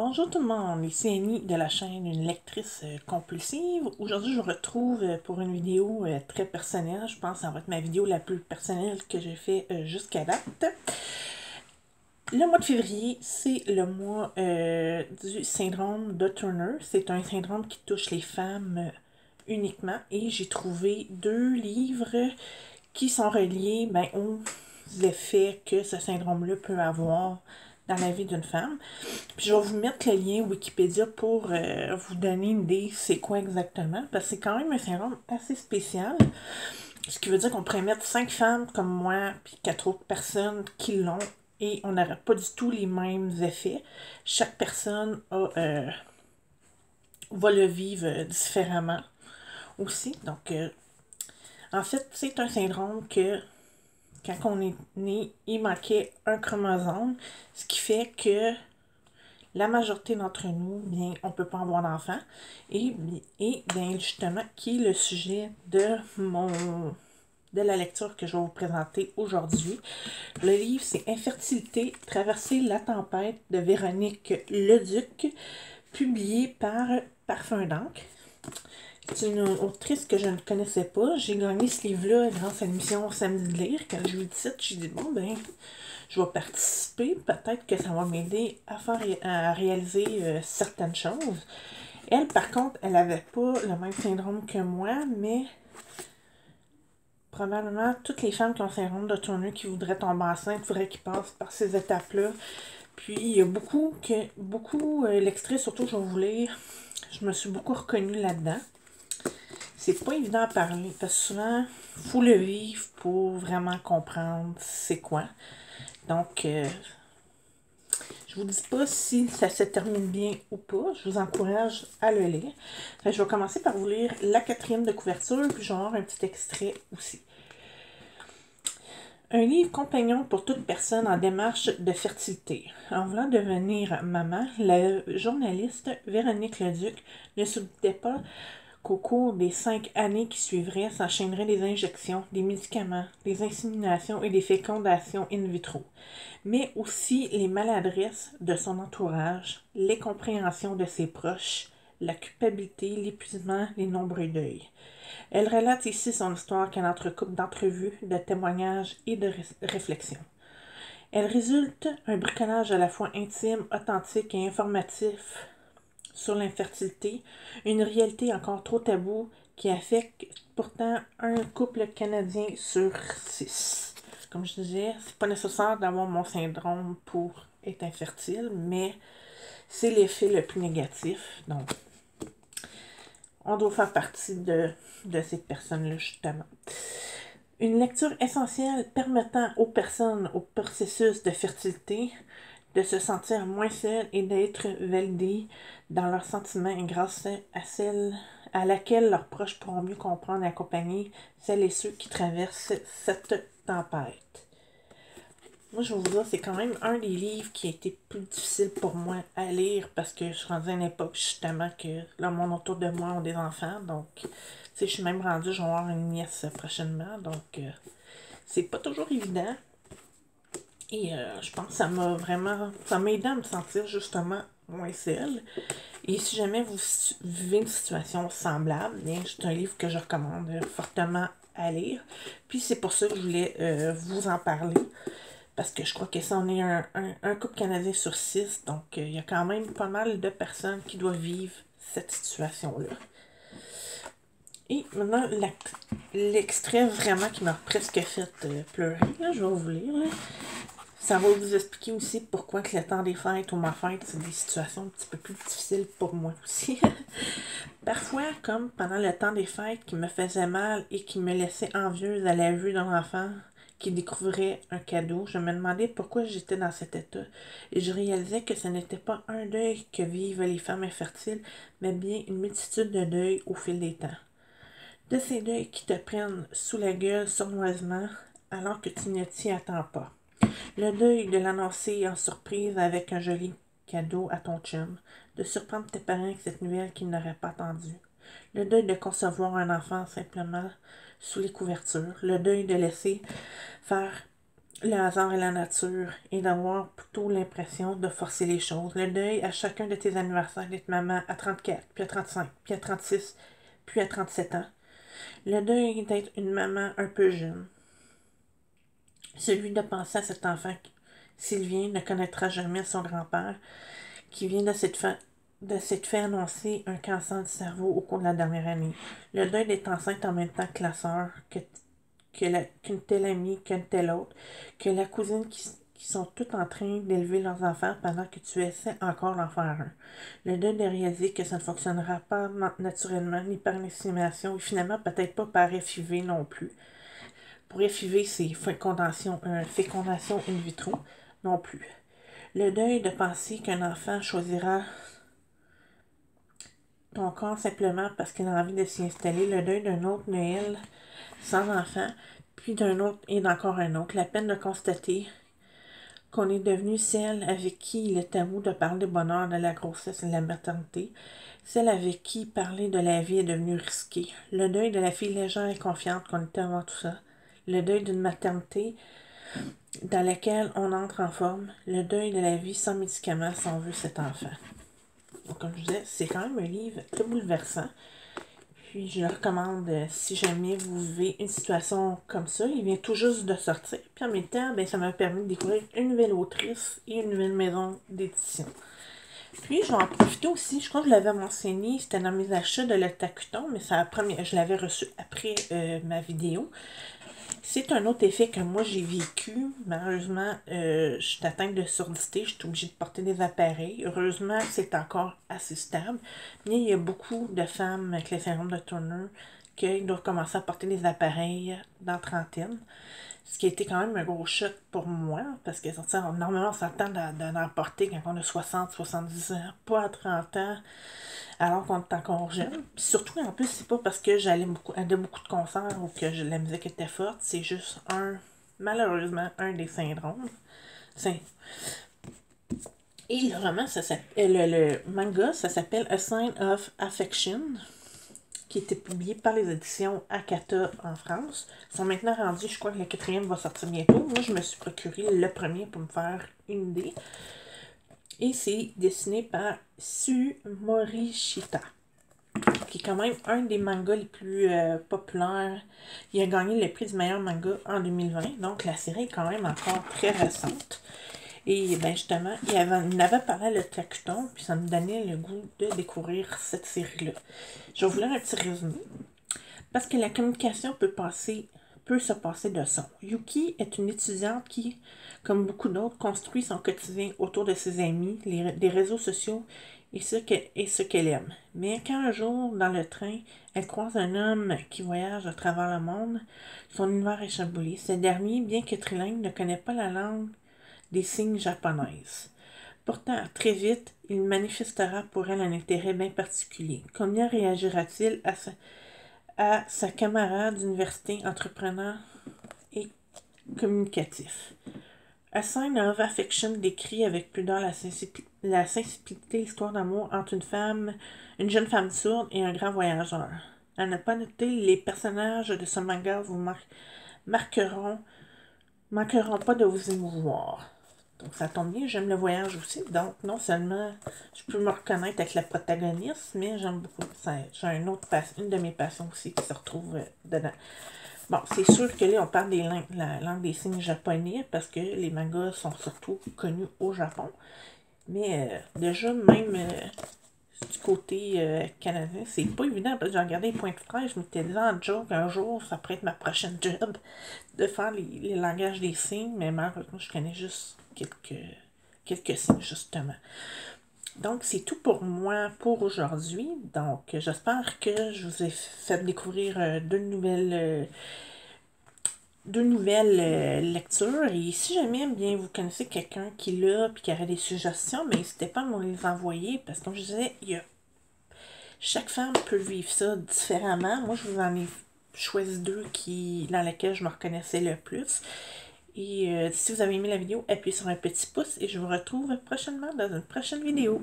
Bonjour tout le monde, ici Annie de la chaîne Une lectrice compulsive. Aujourd'hui, je vous retrouve pour une vidéo très personnelle. Je pense que ça va être ma vidéo la plus personnelle que j'ai fait jusqu'à date. Le mois de février, c'est le mois du syndrome de Turner. C'est un syndrome qui touche les femmes uniquement. Et j'ai trouvé 2 livres qui sont reliés aux effets que ce syndrome-là peut avoir dans la vie d'une femme. Puis je vais vous mettre le lien Wikipédia pour vous donner une idée c'est quoi exactement, parce que c'est quand même un syndrome assez spécial. Ce qui veut dire qu'on pourrait mettre 5 femmes comme moi, puis 4 autres personnes qui l'ont, et on n'aurait pas du tout les mêmes effets. Chaque personne va le vivre différemment aussi. Donc, en fait, c'est un syndrome que quand on est né, il manquait un chromosome, ce qui fait que la majorité d'entre nous, bien, on ne peut pas avoir d'enfant. Et bien, justement, qui est le sujet de la lecture que je vais vous présenter aujourd'hui. Le livre, c'est Infertilité, traverser la tempête de Véronique Leduc, publié par Parfum d'encre. C'est une autrice que je ne connaissais pas. J'ai gagné ce livre-là grâce à l'émission Samedi de lire. Quand j'ai vu le titre, j'ai dit, bon, ben, je vais participer. Peut-être que ça va m'aider à réaliser certaines choses. Elle, par contre, elle n'avait pas le même syndrome que moi, mais probablement toutes les femmes qui ont le syndrome de Turner qui voudraient tomber enceinte, il faudrait qu'ils passent par ces étapes-là. Puis, il y a beaucoup l'extrait, surtout, je vais vous lire, je me suis beaucoup reconnue là-dedans. C'est pas évident à parler, parce que souvent, il faut le vivre pour vraiment comprendre c'est quoi. Donc, je vous dis pas si ça se termine bien ou pas. Je vous encourage à le lire. Enfin, je vais commencer par vous lire la 4e de couverture, puis je vais avoir un petit extrait aussi. Un livre compagnon pour toute personne en démarche de fertilité. En voulant devenir maman, la journaliste Véronique Leduc ne se doutait pas qu'au cours des 5 années qui suivraient s'enchaîneraient des injections, des médicaments, des inséminations et des fécondations in vitro, mais aussi les maladresses de son entourage, les compréhensions de ses proches, la culpabilité, l'épuisement, les nombreux deuils. Elle relate ici son histoire qu'elle entrecoupe d'entrevues, de témoignages et de réflexions. Elle résulte un bricolage à la fois intime, authentique et informatif sur l'infertilité, une réalité encore trop taboue qui affecte pourtant un couple canadien sur 6. Comme je disais, c'est pas nécessaire d'avoir mon syndrome pour être infertile, mais c'est l'effet le plus négatif. Donc, on doit faire partie de cette personne-là, justement. Une lecture essentielle permettant aux personnes au processus de fertilité de se sentir moins seules et d'être validées dans leurs sentiments grâce à celle à laquelle leurs proches pourront mieux comprendre et accompagner celles et ceux qui traversent cette tempête. Moi, je vais vous dire, c'est quand même un des livres qui a été plus difficile pour moi à lire parce que je suis rendue à une époque, justement, que le monde autour de moi ont des enfants. Donc, tu sais, je suis même rendue, je vais avoir une nièce prochainement. Donc, c'est pas toujours évident. Et je pense que ça m'a aidé à me sentir justement moins seule. Et si jamais vous vivez une situation semblable, bien, c'est un livre que je recommande fortement à lire. Puis c'est pour ça que je voulais vous en parler. Parce que je crois que ça en est un couple canadien sur 6. Donc il y a quand même pas mal de personnes qui doivent vivre cette situation-là. Et maintenant, l'extrait vraiment qui m'a presque fait pleurer, là, je vais vous lire. Là. Ça va vous expliquer aussi pourquoi que le temps des fêtes ou ma fête, c'est des situations un petit peu plus difficiles pour moi aussi. Parfois, comme pendant le temps des fêtes qui me faisait mal et qui me laissait envieuse à la vue d'un enfant qui découvrait un cadeau, je me demandais pourquoi j'étais dans cet état. Et je réalisais que ce n'était pas un deuil que vivent les femmes infertiles, mais bien une multitude de deuils au fil des temps. De ces deuils qui te prennent sous la gueule sournoisement alors que tu ne t'y attends pas. Le deuil de l'annoncer en surprise avec un joli cadeau à ton chum, de surprendre tes parents avec cette nouvelle qu'ils n'auraient pas attendue. Le deuil de concevoir un enfant simplement sous les couvertures. Le deuil de laisser faire le hasard et la nature et d'avoir plutôt l'impression de forcer les choses. Le deuil à chacun de tes anniversaires d'être maman à 34, puis à 35, puis à 36, puis à 37 ans. Le deuil d'être une maman un peu jeune. Celui de penser à cet enfant qui, s'il vient, ne connaîtra jamais son grand-père, qui vient de s'être fait annoncer un cancer du cerveau au cours de la dernière année. Le deuil d'être enceinte en même temps que la sœur, qu'une telle amie, qu'une telle autre, que la cousine qui sont toutes en train d'élever leurs enfants pendant que tu essaies encore d'en faire un. Le deuil de réaliser que ça ne fonctionnera pas naturellement, ni par insémination, et finalement peut-être pas par FIV non plus. Pour FIV, c'est fécondation in vitro non plus. Le deuil de penser qu'un enfant choisira ton corps simplement parce qu'il a envie de s'y installer. Le deuil d'un autre Noël sans enfant, puis d'un autre et d'encore un autre. La peine de constater qu'on est devenu celle avec qui il est tabou de parler de bonheur, de la grossesse et de la maternité. Celle avec qui parler de la vie est devenu risqué. Le deuil de la fille légère et confiante qu'on était avant tout ça. Le deuil d'une maternité dans laquelle on entre en forme. Le deuil de la vie sans médicaments si on veut cet enfant. Donc, comme je disais, c'est quand même un livre très bouleversant. Puis je le recommande si jamais vous vivez une situation comme ça. Il vient tout juste de sortir. Puis en même temps, ça m'a permis de découvrir une nouvelle autrice et une nouvelle maison d'édition. Puis je vais en profiter aussi, je crois que je l'avais mentionné, c'était dans mes achats de Le Tacuton, mais je l'avais reçu après ma vidéo. C'est un autre effet que moi j'ai vécu. Malheureusement, je suis atteinte de surdité, je suis obligée de porter des appareils. Heureusement, c'est encore assez stable. Mais il y a beaucoup de femmes avec le syndrome de Turner qui doivent commencer à porter des appareils dans la trentaine. Ce qui a été quand même un gros choc pour moi, parce que normalement on s'attend d'en porter quand on a 60, 70 ans, pas à 30 ans, alors qu'on est encore jeune. Puis surtout, en plus, c'est pas parce que j'allais beaucoup de concerts ou que la musique était forte, c'est juste malheureusement, un des syndromes. Et le roman, le manga, ça s'appelle A Sign of Affection, qui était publié par les éditions Akata en France. Ils sont maintenant rendus, je crois que le 4e va sortir bientôt. Moi, je me suis procuré le premier pour me faire une idée. Et c'est dessiné par Su Morishita, qui est quand même un des mangas les plus populaires. Il a gagné le prix du meilleur manga en 2020, donc la série est quand même encore très récente. Et justement, il avait parlé à Le Tacuton, puis ça me donnait le goût de découvrir cette série-là. Je vais vous lire un petit résumé. Parce que la communication peut se passer de son. Yuki est une étudiante qui, comme beaucoup d'autres, construit son quotidien autour de ses amis, des réseaux sociaux et ce qu'elle aime. Mais quand un jour, dans le train, elle croise un homme qui voyage à travers le monde, son univers est chamboulé. Ce dernier, bien que trilingue, ne connaît pas la langue des signes japonaises. Pourtant, très vite, il manifestera pour elle un intérêt bien particulier. Combien réagira-t-il à sa camarade d'université entrepreneur et communicatif? A Sign of Affection décrit avec pudeur la sensibilité l'histoire d'amour entre une jeune femme sourde et un grand voyageur. À ne pas noter, les personnages de ce manga vous manqueront pas de vous émouvoir. Donc ça tombe bien, j'aime le voyage aussi. Donc non seulement je peux me reconnaître avec la protagoniste, mais j'aime beaucoup ça. J'ai une de mes passions aussi qui se retrouve dedans. Bon, c'est sûr que là, on parle la langue des signes japonais parce que les mangas sont surtout connus au Japon. Mais déjà, même du côté canadien, c'est pas évident parce que j'ai regardé les points de presse, je m'étais dit en joke, un jour, ça pourrait être ma prochaine job de faire les langages des signes, mais malheureusement, je connais juste quelques signes, justement. Donc, c'est tout pour moi pour aujourd'hui. Donc, j'espère que je vous ai fait découvrir deux nouvelles lectures. Et si jamais vous connaissez quelqu'un qui l'a et qui aurait des suggestions, n'hésitez pas à me les envoyer parce que comme je disais, chaque femme peut vivre ça différemment. Moi, je vous en ai choisi deux dans lesquelles je me reconnaissais le plus. Et si vous avez aimé la vidéo, appuyez sur un petit pouce et je vous retrouve prochainement dans une prochaine vidéo.